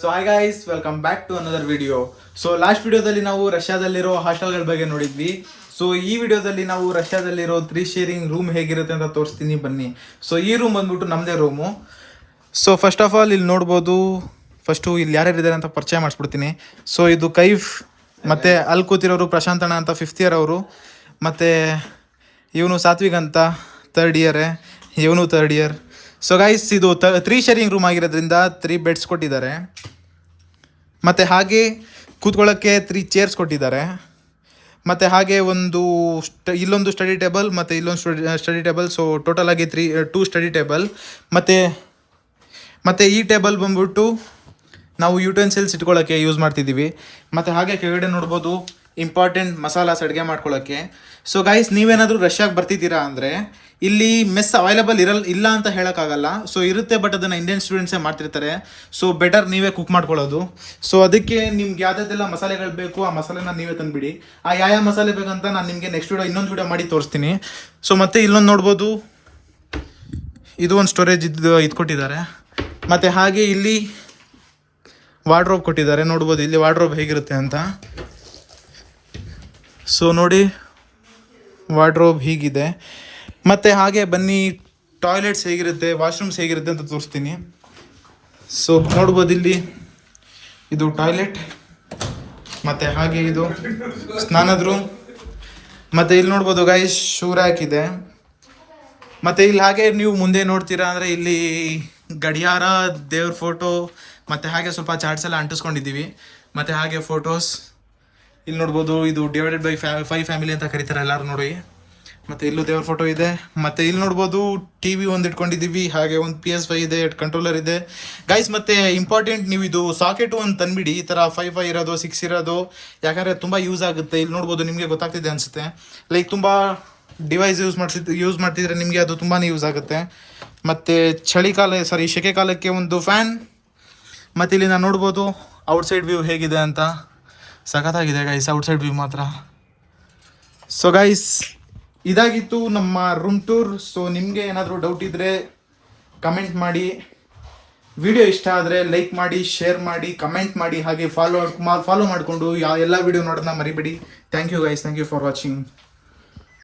So hi guys, welcome back to another video. So last ವಿಡಿಯೋದಲ್ಲಿ ನಾವು ರಷ್ಯಾದಲ್ಲಿರೋ ಹಾಸ್ಟೆಲ್ಗಳ ಬಗ್ಗೆ ನೋಡಿದ್ವಿ. ಸೊ ಈ ವಿಡಿಯೋದಲ್ಲಿ ನಾವು ರಷ್ಯಾದಲ್ಲಿರೋ 3 ಶೇರಿಂಗ್ ರೂಮ್ ಹೇಗಿರುತ್ತೆ ಅಂತ ತೋರಿಸ್ತೀನಿ ಬನ್ನಿ. ಸೊ ಈ ರೂಮ್ ಬಂದ್ಬಿಟ್ಟು ನಮ್ಮದೇ room. So first of all ಇಲ್ಲಿ ನೋಡ್ಬೋದು, ಫಸ್ಟು ಇಲ್ಲಿ ಯಾರ್ಯಾರಿದ್ದಾರೆ ಅಂತ ಪರಿಚಯ ಮಾಡಿಸ್ಬಿಡ್ತೀನಿ. ಸೊ ಇದು ಕೈಫ್, ಮತ್ತು ಅಲ್ಲಿ ಕೂತಿರೋರು ಪ್ರಶಾಂತ್ ಅಣ್ಣ ಅಂತ 5th ಇಯರ್ ಅವರು, ಮತ್ತು ಇವನು ಸಾತ್ವಿಕ್ ಅಂತ 3rd ಇಯರೇ, ಇವನು 3rd ಇಯರ್. ಸೊ ಗೈಸ್, ಇದು 3 ಶೇರಿಂಗ್ ರೂಮ್ ಆಗಿರೋದ್ರಿಂದ 3 ಬೆಡ್ಸ್ ಕೊಟ್ಟಿದ್ದಾರೆ, ಮತ್ತು ಹಾಗೆ ಕೂತ್ಕೊಳ್ಳೋಕ್ಕೆ 3 ಚೇರ್ಸ್ ಕೊಟ್ಟಿದ್ದಾರೆ, ಮತ್ತು ಹಾಗೆ ಇಲ್ಲೊಂದು ಸ್ಟಡಿ ಟೇಬಲ್ ಮತ್ತು ಇಲ್ಲೊಂದು ಸ್ಟಡಿ ಟೇಬಲ್. ಸೊ ಟೋಟಲ್ ಆಗಿ 2 ಸ್ಟಡಿ ಟೇಬಲ್. ಮತ್ತು ಈ ಟೇಬಲ್ ಬಂದ್ಬಿಟ್ಟು ನಾವು ಯುಟೆನ್ಸಿಲ್ಸ್ ಇಟ್ಕೊಳ್ಳೋಕ್ಕೆ ಯೂಸ್ ಮಾಡ್ತಿದ್ದೀವಿ. ಮತ್ತು ಹಾಗೆ ಕೆಳಗಡೆ ನೋಡ್ಬೋದು ಇಂಪಾರ್ಟೆಂಟ್ ಮಸಾಲಾಸ್ ಅಡುಗೆ ಮಾಡ್ಕೊಳ್ಳೋಕ್ಕೆ. ಸೊ ಗೈಸ್, ನೀವೇನಾದರೂ ರಷ್ಯಾಗೆ ಬರ್ತಿದ್ದೀರಾ ಅಂದರೆ ಇಲ್ಲಿ ಮೆಸ್ ಅವೈಲೇಬಲ್ ಇಲ್ಲ ಅಂತ ಹೇಳೋಕ್ಕಾಗಲ್ಲ. ಸೊ ಇರುತ್ತೆ, ಬಟ್ ಅದನ್ನು ಇಂಡಿಯನ್ ಸ್ಟೂಡೆಂಟ್ಸೇ ಮಾಡ್ತಿರ್ತಾರೆ. ಸೊ ಬೆಟರ್ ನೀವೇ ಕುಕ್ ಮಾಡ್ಕೊಳ್ಳೋದು. ಸೊ ಅದಕ್ಕೆ ನಿಮ್ಗೆ ಯಾವುದೆಲ್ಲ ಮಸಾಲೆಗಳು ಬೇಕು ಆ ಮಸಾಲೆನ ನೀವೇ ತಂದುಬಿಡಿ. ಯಾವ ಮಸಾಲೆ ಬೇಕಂತ ನಾನು ನಿಮಗೆ ನೆಕ್ಸ್ಟ್ ಇನ್ನೊಂದು ವಿಡಿಯೋ ಮಾಡಿ ತೋರಿಸ್ತೀನಿ. ಸೊ ಮತ್ತು ಇಲ್ಲೊಂದು ನೋಡ್ಬೋದು, ಇದು ಒಂದು ಸ್ಟೋರೇಜ್ ಇದು ಕೊಟ್ಟಿದ್ದಾರೆ. ಮತ್ತು ಹಾಗೆ ಇಲ್ಲಿ ವಾರ್ಡ್ರೋಬ್ ಕೊಟ್ಟಿದ್ದಾರೆ. ನೋಡ್ಬೋದು ಇಲ್ಲಿ ವಾರ್ಡ್ರೋಬ್ ಹೇಗಿರುತ್ತೆ ಅಂತ. ಸೊ ನೋಡಿ, ವಾರ್ಡ್ರೋಬ್ ಹೀಗಿದೆ. ಮತ್ತು ಹಾಗೆ ಬನ್ನಿ, ಟಾಯ್ಲೆಟ್ಸ್ ಹೇಗಿರುತ್ತೆ, ವಾಶ್ರೂಮ್ಸ್ ಹೇಗಿರುತ್ತೆ ಅಂತ ತೋರಿಸ್ತೀನಿ. ಸೊ ನೋಡ್ಬೋದು, ಇಲ್ಲಿ ಇದು ಟಾಯ್ಲೆಟ್, ಮತ್ತು ಹಾಗೆ ಇದು ಸ್ನಾನದ ರೂಮ್. ಮತ್ತು ಇಲ್ಲಿ ನೋಡ್ಬೋದು ಗೈಸ್, ಶೂ ರ್ಯಾಕ್ ಇದೆ. ಮತ್ತು ಇಲ್ಲಿ ಹಾಗೆ ನೀವು ಮುಂದೆ ನೋಡ್ತೀರಾ ಅಂದರೆ ಇಲ್ಲಿ ಗಡಿಯಾರ, ದೇವ್ರ ಫೋಟೋ, ಮತ್ತು ಹಾಗೆ ಸ್ವಲ್ಪ ಚಾರ್ಟ್ಸ್ ಎಲ್ಲ ಅಂಟಿಸ್ಕೊಂಡಿದ್ದೀವಿ. ಮತ್ತು ಹಾಗೆ ಫೋಟೋಸ್ ಇಲ್ಲಿ ನೋಡ್ಬೋದು, ಇದು ಡಿವೈಡೆಡ್ ಬೈ 5 ಫ್ಯಾಮಿಲಿ ಅಂತ ಕರೀತಾರೆ ಎಲ್ಲರೂ ನೋಡಿ. ಮತ್ತು ಇಲ್ಲೂ ದೇವ್ರ ಫೋಟೋ ಇದೆ. ಮತ್ತು ಇಲ್ಲಿ ನೋಡ್ಬೋದು TV ಒಂದು ಇಟ್ಕೊಂಡಿದ್ದೀವಿ, ಹಾಗೆ ಒಂದು PS5 ಇದೆ, ಕಂಟ್ರೋಲರ್ ಇದೆ ಗೈಸ್. ಮತ್ತು ಇಂಪಾರ್ಟೆಂಟ್, ನೀವು ಇದು ಸಾಕೆಟು ಒಂದು ತಂದುಬಿಡಿ, ಈ ಥರ 5 ಇರೋದು, 6 ಇರೋದು, ಯಾಕಂದರೆ ತುಂಬ ಯೂಸ್ ಆಗುತ್ತೆ. ಇಲ್ಲಿ ನೋಡ್ಬೋದು, ನಿಮಗೆ ಗೊತ್ತಾಗ್ತಿದೆ ಅನಿಸುತ್ತೆ, ಲೈಕ್ ತುಂಬ ಡಿವೈಸ್ ಯೂಸ್ ಮಾಡ್ತಿದ್ರೆ ನಿಮಗೆ ಅದು ತುಂಬಾ ಯೂಸ್ ಆಗುತ್ತೆ. ಮತ್ತು ಸೆಕೆ ಕಾಲಕ್ಕೆ ಒಂದು ಫ್ಯಾನ್. ಮತ್ತು ಇಲ್ಲಿ ನಾನು ನೋಡ್ಬೋದು ಔಟ್ಸೈಡ್ ವ್ಯೂ ಹೇಗಿದೆ ಅಂತ. ಸಖತ್ತಾಗಿದೆ ಗೈಸ್ ಔಟ್ಸೈಡ್ ವ್ಯೂ ಮಾತ್ರ. ಸೊ ಗೈಸ್, ಇದಾಗಿತ್ತು ನಮ್ಮ ರೂಮ್ ಟೂರ್. ಸೊ ನಿಮಗೆ ಏನಾದರೂ ಡೌಟ್ ಇದ್ದರೆ ಕಮೆಂಟ್ ಮಾಡಿ. ವಿಡಿಯೋ ಇಷ್ಟ ಆದರೆ ಲೈಕ್ ಮಾಡಿ, ಶೇರ್ ಮಾಡಿ, ಕಮೆಂಟ್ ಮಾಡಿ, ಹಾಗೆ ಫಾಲೋ ಮಾಡಿಕೊಂಡು ಎಲ್ಲ ವಿಡಿಯೋ ನೋಡೋದನ್ನ ಮರಿಬೇಡಿ. Thank you guys, thank you for watching.